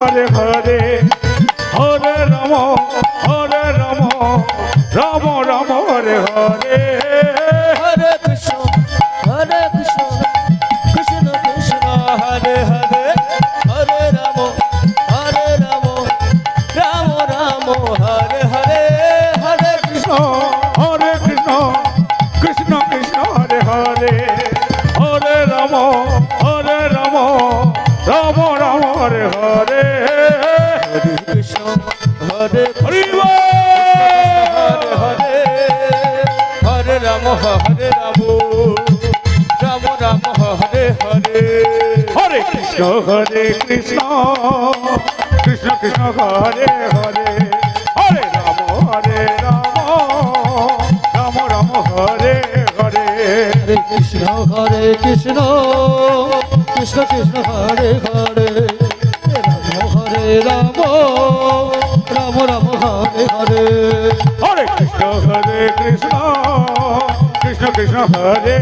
Hare Hare Hare Ram Ram Ram Hare Hare Hare Krishna Krishna Krishna Hare Hare Hare Ram Ram Ram Hare Hare Hare Krishna Krishna Krishna Hare Hare Hare Ram Ram Ram Hare Hare Hare Krishna Hare Hari Hare Hare Hare Ram Ram Ram Hare Hare Hare Krishna Krishna Krishna Hare Hare Hare Ram Ram Ram Hare Hare Hare Krishna Krishna Krishna Hare Hare Hare Ram Ram Ram Hare Hare Hare Krishna Krishna Krishna Hare